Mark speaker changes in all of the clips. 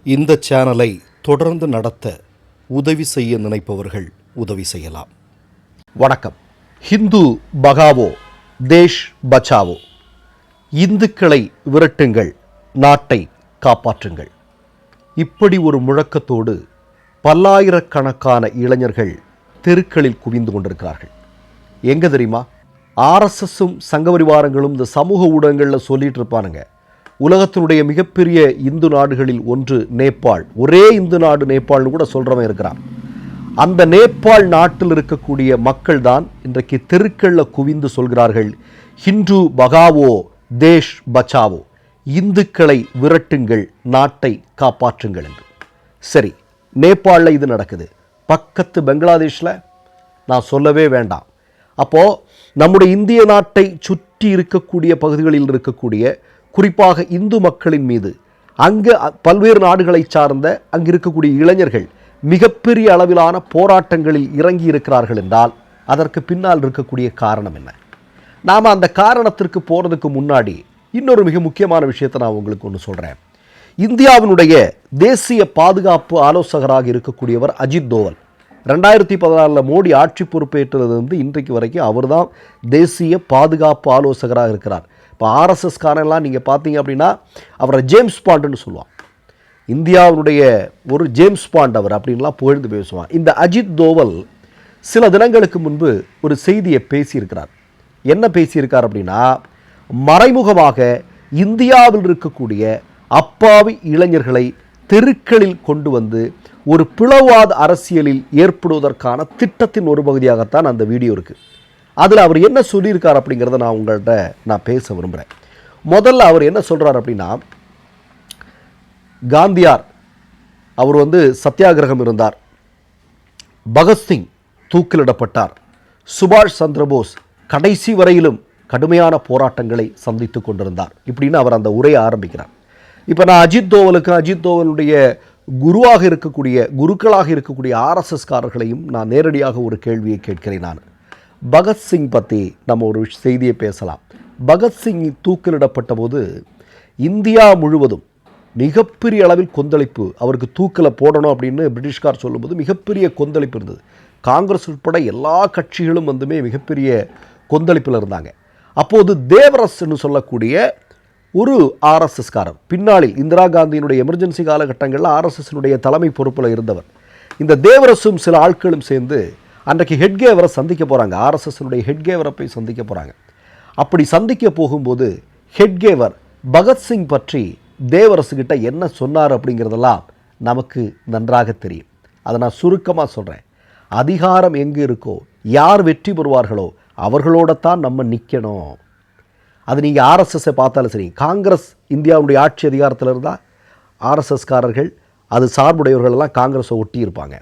Speaker 1: இந்த சேனலை தொடர்ந்து நடத்த உதவி செய்ய நினைப்பவர்கள் உதவி செய்யலாம்.
Speaker 2: வணக்கம். ஹிந்து பகாவோ தேஷ் பச்சாவோ, இந்துக்களை விரட்டுங்கள், நாட்டை காப்பாற்றுங்கள். இப்படி ஒரு முழக்கத்தோடு பல்லாயிரக்கணக்கான இளைஞர்கள் தெருக்களில் குவிந்து கொண்டிருக்கிறார்கள். எங்க தெரியுமா? ஆர்எஸ்எஸும் சங்கபரிவாரங்களும் இந்த சமூக ஊடகங்களில் சொல்லிட்டு இருப்பானுங்க, உலகத்தினுடைய மிகப்பெரிய இந்து நாடுகளில் ஒன்று நேபாள், ஒரே இந்து நாடு நேபாள்னு கூட சொல்றவன் இருக்கிறான். அந்த நேபாள் நாட்டில் இருக்கக்கூடிய மக்கள் தான் இன்றைக்கு தெருக்களில் குவிந்து சொல்கிறார்கள், ஹிந்து பகாவோ தேஷ் பச்சாவோ, இந்துக்களை விரட்டுங்கள், நாட்டை காப்பாற்றுங்கள் என்று. சரி, நேபாளில் இது நடக்குது, பக்கத்து பங்களாதேஷில் நான் சொல்லவே வேண்டாம். அப்போது நம்முடைய இந்திய நாட்டை சுற்றி இருக்கக்கூடிய பகுதிகளில் இருக்கக்கூடிய குறிப்பாக இந்து மக்களின் மீது அங்கே பல்வேறு நாடுகளை சார்ந்த அங்கு இருக்கக்கூடிய இளைஞர்கள் மிகப்பெரிய அளவிலான போராட்டங்களில் இறங்கி இருக்கிறார்கள் என்றால் அதற்கு பின்னால் இருக்கக்கூடிய காரணம் என்ன? நாம் அந்த காரணத்திற்கு போகிறதுக்கு முன்னாடி இன்னொரு மிக முக்கியமான விஷயத்தை நான் உங்களுக்கு ஒன்று சொல்கிறேன். இந்தியாவினுடைய தேசிய பாதுகாப்பு ஆலோசகராக இருக்கக்கூடியவர் அஜித் தோவல் 2014 மோடி ஆட்சி பொறுப்பேற்றதிலிருந்து இன்றைக்கு வரைக்கும் அவர் தான் தேசிய பாதுகாப்பு ஆலோசகராக இருக்கிறார். இப்போ ஆர்எஸ்எஸ்காரெல்லாம் நீங்கள் பார்த்தீங்க அப்படின்னா அவரை ஜேம்ஸ் பாண்டுன்னு சொல்லுவான். இந்தியாவுடைய ஒரு ஜேம்ஸ் பாண்ட் அவர் அப்படின்லாம் புகழ்ந்து பேசுவான். இந்த அஜித் தோவல் சில தினங்களுக்கு முன்பு ஒரு செய்தியை பேசியிருக்கிறார். என்ன பேசியிருக்கார் அப்படின்னா, மறைமுகமாக இந்தியாவில் இருக்கக்கூடிய அப்பாவி இளைஞர்களை தெருக்களில் கொண்டு வந்து ஒரு பிளவாத அரசியலில் ஏற்படுவதற்கான திட்டத்தின் ஒரு பகுதியாகத்தான் அந்த வீடியோ இருக்குது. அதில் அவர் என்ன சொல்லியிருக்கார் அப்படிங்கிறத நான் உங்கள்கிட்ட பேச விரும்புகிறேன். முதல்ல அவர் என்ன சொல்கிறார் அப்படின்னா, காந்தியார் அவர் சத்தியாகிரகம் இருந்தார், பகத்சிங் தூக்கிலிடப்பட்டார், சுபாஷ் சந்திரபோஸ் கடைசி வரையிலும் கடுமையான போராட்டங்களை சந்தித்து கொண்டிருந்தார் இப்படின்னு அவர் அந்த உரையை ஆரம்பிக்கிறார். இப்போ நான் அஜித் தோவலுடைய குருக்களாக இருக்கக்கூடிய ஆர்எஸ்எஸ்காரர்களையும் நான் நேரடியாக ஒரு கேள்வியை கேட்கிறேன். நான் பகத்சிங் பற்றி நம்ம ஒரு செய்தியை பேசலாம். பகத்சிங் தூக்கிலிடப்பட்ட போது இந்தியா முழுவதும் மிகப்பெரிய அளவில் கொந்தளிப்பு, அவருக்கு தூக்கில் போடணும் அப்படின்னு பிரிட்டிஷ்கார் சொல்லும்போது மிகப்பெரிய கொந்தளிப்பு இருந்தது. காங்கிரஸ் உட்பட எல்லா கட்சிகளும் மிகப்பெரிய கொந்தளிப்பில் இருந்தாங்க. அப்போது தேவரஸ்ன்னு சொல்லக்கூடிய ஒரு ஆர்எஸ்எஸ்காரர், பின்னாளில் இந்திரா காந்தியினுடைய எமர்ஜென்சி காலகட்டங்களில் ஆர்எஸ்எஸ்னுடைய தலைமை பொறுப்பில் இருந்தவர், இந்த தேவரசும் சில ஆட்களும் சேர்ந்து அன்றைக்கு ஹெட்கேவரை சந்திக்க போகிறாங்க. ஆர்எஸ்எஸ்னுடைய ஹெட்கேவரை போய் சந்திக்க போகிறாங்க. அப்படி சந்திக்க போகும்போது ஹெட்கேவர் பகத்சிங் பற்றி தேவரசுகிட்ட என்ன சொன்னார் அப்படிங்கிறதெல்லாம் நமக்கு நன்றாக தெரியும். அதை நான் சுருக்கமாக சொல்கிறேன். அதிகாரம் எங்கே இருக்கோ, யார் வெற்றி பெறுவார்களோ அவர்களோடத்தான் நம்ம நிற்கணும். அது நீங்கள் ஆர்எஸ்எஸ்ஸை பார்த்தாலும் சரி, காங்கிரஸ் இந்தியாவுடைய ஆட்சி அதிகாரத்தில் இருந்தால் ஆர்எஸ்எஸ்காரர்கள் அது சார்புடையவர்களெல்லாம் காங்கிரஸை ஒட்டி இருப்பாங்க.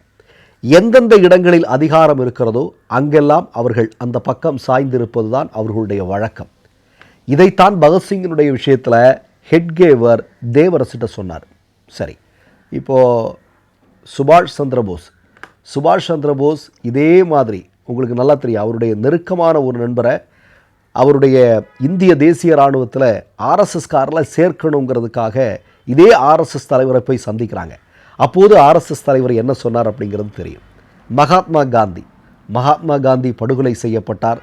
Speaker 2: எந்தெந்த இடங்களில் அதிகாரம் இருக்கிறதோ அங்கெல்லாம் அவர்கள் அந்த பக்கம் சாய்ந்திருப்பது தான் அவர்களுடைய வழக்கம். இதைத்தான் பகத்சிங்கினுடைய விஷயத்தில் ஹெட்கேவர் தேவரசிட்ட சொன்னார். சரி, இப்போது சுபாஷ் சந்திரபோஸ் இதே மாதிரி உங்களுக்கு நல்லா தெரியும், அவருடைய நெருக்கமான ஒரு நண்பரை அவருடைய இந்திய தேசிய இராணுவத்தில் ஆர்எஸ்எஸ்காரில் சேர்க்கணுங்கிறதுக்காக இதே ஆர்எஸ்எஸ் தலைவரை போய் சந்திக்கிறாங்க. அப்போது ஆர்எஸ்எஸ் தலைவர் என்ன சொன்னார் அப்படிங்கிறது தெரியும். மகாத்மா காந்தி படுகொலை செய்யப்பட்டார்.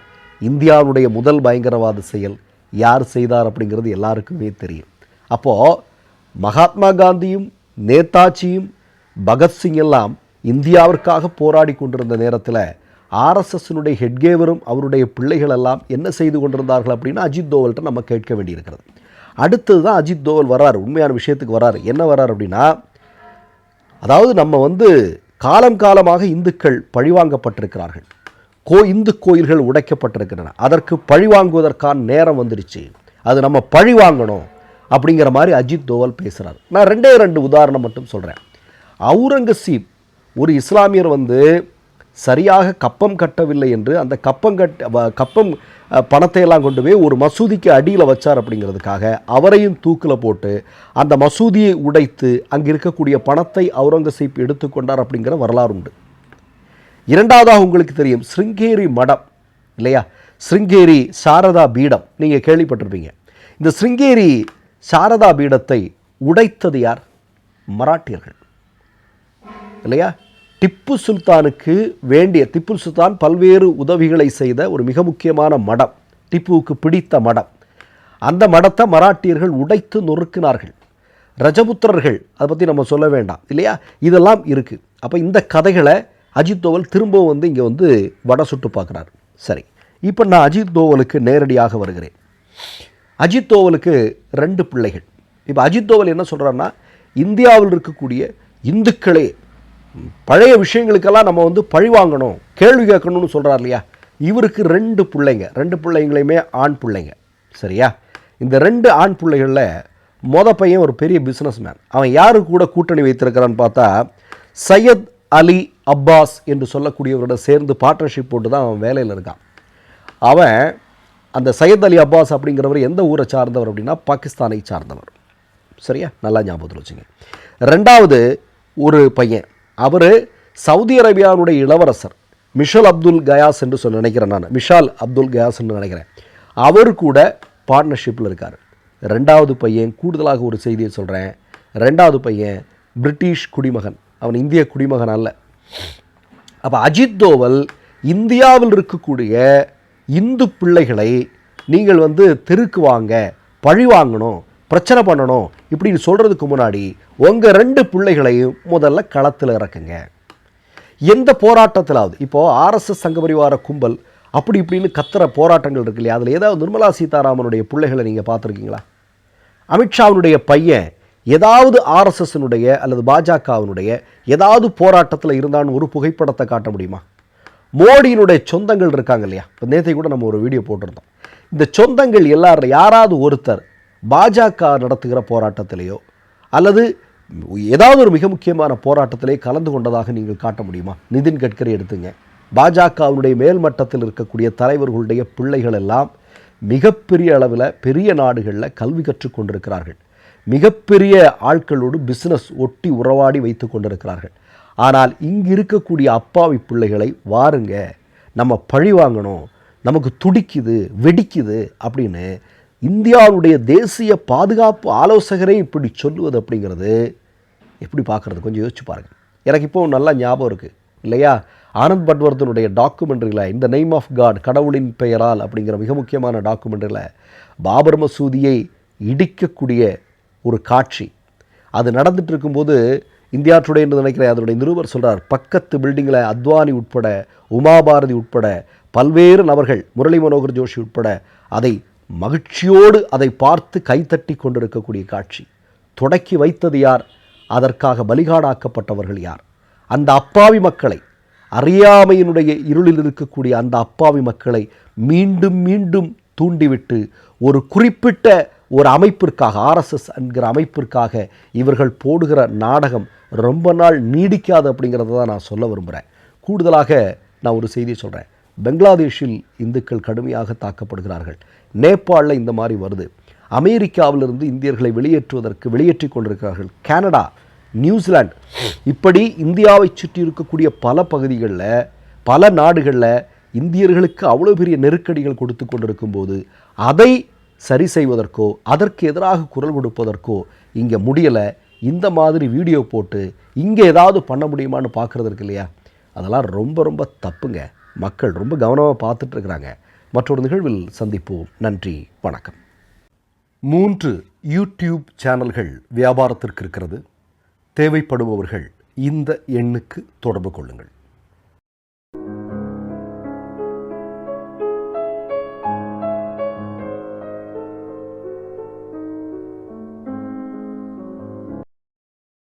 Speaker 2: இந்தியாவுடைய முதல் பயங்கரவாத செயல் யார் செய்தார் அப்படிங்கிறது எல்லாருக்குமே தெரியும். அப்போது மகாத்மா காந்தியும் நேதாஜியும் பகத்சிங் எல்லாம் இந்தியாவிற்காக போராடி கொண்டிருந்த நேரத்தில் ஆர்எஸ்எஸ்னுடைய ஹெட்கேவரும் அவருடைய பிள்ளைகள் எல்லாம் என்ன செய்து கொண்டிருந்தார்கள் அப்படின்னு அஜித் தோவல்கிட்ட நம்ம கேட்க வேண்டியிருக்கிறது. அடுத்தது தான் அஜித் தோவல் வர்றார், உண்மையான விஷயத்துக்கு வர்றார். என்ன வர்றார் அப்படின்னா, அதாவது நம்ம காலம் காலமாக இந்துக்கள் பழிவாங்கப்பட்டிருக்கிறார்கள், இந்து கோயில்கள் உடைக்கப்பட்டிருக்கின்றன, அதற்கு பழிவாங்குவதற்கான நேரம் வந்துடுச்சு, அது நம்ம பழிவாங்கணும் அப்படிங்கிற மாதிரி அஜித் தோவல் பேசுகிறார். நான் ரெண்டு உதாரணம் மட்டும் சொல்கிறேன். அவுரங்கசீப் ஒரு இஸ்லாமியர் சரியாக கப்பம் கட்டவில்லை என்று அந்த கப்பம் பணத்தை எல்லாம் கொண்டு போய் ஒரு மசூதிக்கு அடியில் வச்சார் அப்படிங்கிறதுக்காக அவரையும் தூக்கில் போட்டு அந்த மசூதியை உடைத்து அங்கே இருக்கக்கூடிய பணத்தை அவுரங்கசீப் எடுத்துக்கொண்டார் அப்படிங்கிற வரலாறு உண்டு. இரண்டாவதாக உங்களுக்கு தெரியும் ஸ்ருங்கேரி மடம் இல்லையா, ஸ்ருங்கேரி சாரதா பீடம் நீங்கள் கேள்விப்பட்டிருப்பீங்க. இந்த ஸ்ருங்கேரி சாரதா பீடத்தை உடைத்தது யார்? மராட்டியர்கள் இல்லையா? திப்பு சுல்தானுக்கு வேண்டிய, திப்பு சுல்தான் பல்வேறு உதவிகளை செய்த ஒரு மிக முக்கியமான மடம், திப்புவுக்கு பிடித்த மடம். அந்த மடத்தை மராட்டியர்கள் உடைத்து நொறுக்கினார்கள். ரஜபுத்திரர்கள், அதை பற்றி நம்ம சொல்ல வேண்டாம் இல்லையா? இதெல்லாம் இருக்குது. அப்போ இந்த கதைகளை அஜித் தோவல் திரும்பவும் இங்கே வடை சுட்டு பார்க்குறாரு. சரி, இப்போ நான் அஜித் தோவலுக்கு நேரடியாக வருகிறேன். அஜித் தோவலுக்கு 2 பிள்ளைகள். இப்போ அஜித் தோவல் என்ன சொல்கிறாருன்னா, இந்தியாவில் இருக்கக்கூடிய இந்துக்களே பழைய விஷயங்களுக்கெல்லாம் நம்ம பழி வாங்கணும், கேள்வி கேட்கணும்னு சொல்கிறார் இல்லையா? இவருக்கு 2 பிள்ளைங்க, 2 பிள்ளைங்களையுமே ஆண் பிள்ளைங்க. சரியா? இந்த 2 ஆண் பிள்ளைகளில் பையன் ஒரு பெரிய பிஸ்னஸ் மேன். அவன் யாரு கூட கூட்டணி வைத்திருக்கிறான்னு பார்த்தா, சையத் அலி அப்பாஸ் என்று சொல்லக்கூடியவரோட சேர்ந்து பார்ட்னர்ஷிப் போட்டு தான் அவன் வேலையில் இருக்கான். அவன் அந்த சையத் அலி அப்பாஸ் அப்படிங்கிறவர் எந்த ஊரை சார்ந்தவர் அப்படின்னா, பாகிஸ்தானை சார்ந்தவர். சரியா? நல்லா ஞாபகத்தில் வச்சுங்க. 2வது ஒரு பையன், அவர் சவுதி அரேபியாவுடைய இளவரசர் மிஷால் அப்துல் கயாஸ் என்று நினைக்கிறேன், நான் மிஷால் அப்துல் கயாஸ் என்று நினைக்கிறேன். அவர் கூட பார்ட்னர்ஷிப்பில் இருக்கார். 2வது பையன், கூடுதலாக ஒரு செய்தியை சொல்கிறேன், 2வது பையன் பிரிட்டிஷ் குடிமகன், அவன் இந்திய குடிமகன் அல்ல. அப்போ அஜித் தோவல் இந்தியாவில் இருக்கக்கூடிய இந்து பிள்ளைகளை நீங்கள் தெருக்கு வாங்க, பழி வாங்கணும், பிரச்சனை பண்ணணும் இப்படின்னு சொல்கிறதுக்கு முன்னாடி உங்கள் 2 பிள்ளைகளையும் முதல்ல களத்தில் இறக்குங்க. எந்த போராட்டத்திலாவது, இப்போது ஆர்எஸ்எஸ் சங்கபரிவார கும்பல் அப்படி இப்படின்னு கத்துற போராட்டங்கள் இருக்கு இல்லையா? அதில் ஏதாவது நிர்மலா சீதாராமனுடைய பிள்ளைகளை நீங்கள் பார்த்துருக்கீங்களா? அமித்ஷாவினுடைய பையன் ஏதாவது ஆர்எஸ்எஸ்னுடைய அல்லது பாஜகவினுடைய ஏதாவது போராட்டத்தில் இருந்தான்னு ஒரு புகைப்படத்தை காட்ட முடியுமா? மோடியினுடைய சொந்தங்கள் இருக்காங்க இல்லையா? இப்போ நேற்றை கூட நம்ம ஒரு வீடியோ போட்டிருந்தோம். இந்த சொந்தங்கள் எல்லாரும் யாராவது ஒருத்தர் பாஜக நடத்துகிற போராட்டத்திலேயோ அல்லது ஏதாவது ஒரு மிக முக்கியமான போராட்டத்திலே கலந்து கொண்டதாக நீங்கள் காட்ட முடியுமா? நிதின் கட்கரி எடுத்துங்க. பாஜகவுடைய மேல்மட்டத்தில் இருக்கக்கூடிய தலைவர்களுடைய பிள்ளைகள் எல்லாம் மிகப்பெரிய அளவில் பெரிய நாடுகளில் கல்வி கற்றுக்கொண்டிருக்கிறார்கள். மிகப்பெரிய ஆட்களோடு பிஸ்னஸ் ஒட்டி உறவாடி வைத்து கொண்டிருக்கிறார்கள். ஆனால் இங்கு இருக்கக்கூடிய அப்பாவி பிள்ளைகளை வாருங்க, நம்ம பழி வாங்கணும், நமக்கு துடிக்குது, வெடிக்குது அப்படின்னு இந்தியாவுடைய தேசிய பாதுகாப்பு ஆலோசகரை இப்படி சொல்லுவது அப்படிங்கிறது எப்படி பார்க்குறது? கொஞ்சம் யோசிச்சு பாருங்கள். எனக்கு இப்போ நல்லா ஞாபகம் இருக்குது இல்லையா? ஆனந்த் பட்வர்தனுடைய டாக்குமெண்ட்ரியில் இந்த நேம் ஆஃப் காட், கடவுளின் பெயரால் அப்படிங்கிற மிக முக்கியமான டாக்குமெண்ட்ரியில் பாபர் மசூதியை இடிக்கக்கூடிய ஒரு காட்சி அது நடந்துட்டு இருக்கும்போது, இந்தியா டுடே என்று நினைக்கிறேன், அதனுடைய நிருபர் சொல்கிறார், பக்கத்து பில்டிங்கில் அத்வானி உட்பட, உமாபாரதி உட்பட பல்வேறு நபர்கள், முரளி மனோகர் ஜோஷி உட்பட அதை மகிழ்ச்சியோடு அதை பார்த்து கைத்தட்டி கொண்டிருக்கக்கூடிய காட்சி. தொடக்கி வைத்தது யார்? அதற்காக பலிகாடாக்கப்பட்டவர்கள் யார்? அந்த அப்பாவி மக்களை, அறியாமையினுடைய இருளில் இருக்கக்கூடிய அந்த அப்பாவி மக்களை மீண்டும் மீண்டும் தூண்டிவிட்டு ஒரு குறிப்பிட்ட ஒரு அமைப்பிற்காக, ஆர்எஸ்எஸ் என்கிற அமைப்பிற்காக இவர்கள் போடுகிற நாடகம் ரொம்ப நாள் நீடிக்காது அப்படிங்கிறத தான் நான் சொல்ல விரும்புகிறேன். கூடுதலாக நான் ஒரு செய்தியை சொல்கிறேன். பெங்களாதேஷில் இந்துக்கள் கடுமையாக தாக்கப்படுகிறார்கள். நேபாளில் இந்த மாதிரி வருது. அமெரிக்காவிலிருந்து இந்தியர்களை வெளியேற்றி கொண்டிருக்கிறார்கள். கனடா, நியூசிலாந்து, இப்படி இந்தியாவை சுற்றி இருக்கக்கூடிய பல பகுதிகளில், பல நாடுகளில் இந்தியர்களுக்கு அவ்வளோ பெரிய நெருக்கடிகள் கொடுத்து கொண்டிருக்கும் போது அதை சரி செய்வதற்கோ அதற்கு எதிராக குரல் கொடுப்பதற்கோ இங்கே முடியலை. இந்த மாதிரி வீடியோ போட்டு இங்கே ஏதாவது பண்ண முடியுமான்னு பார்க்குறதுக்கு இல்லையா? அதெல்லாம் ரொம்ப ரொம்ப தப்புங்க. மக்கள் ரொம்ப கவனமாக பார்த்துட்டு இருக்கிறாங்க. மற்றொரு நிகழ்வில் சந்திப்போம். நன்றி, வணக்கம். 3 யூடியூப் சேனல்கள் வியாபாரத்திற்கு இருக்கிறது. தேவைப்படுபவர்கள் இந்த எண்ணுக்கு தொடர்பு கொள்ளுங்கள்.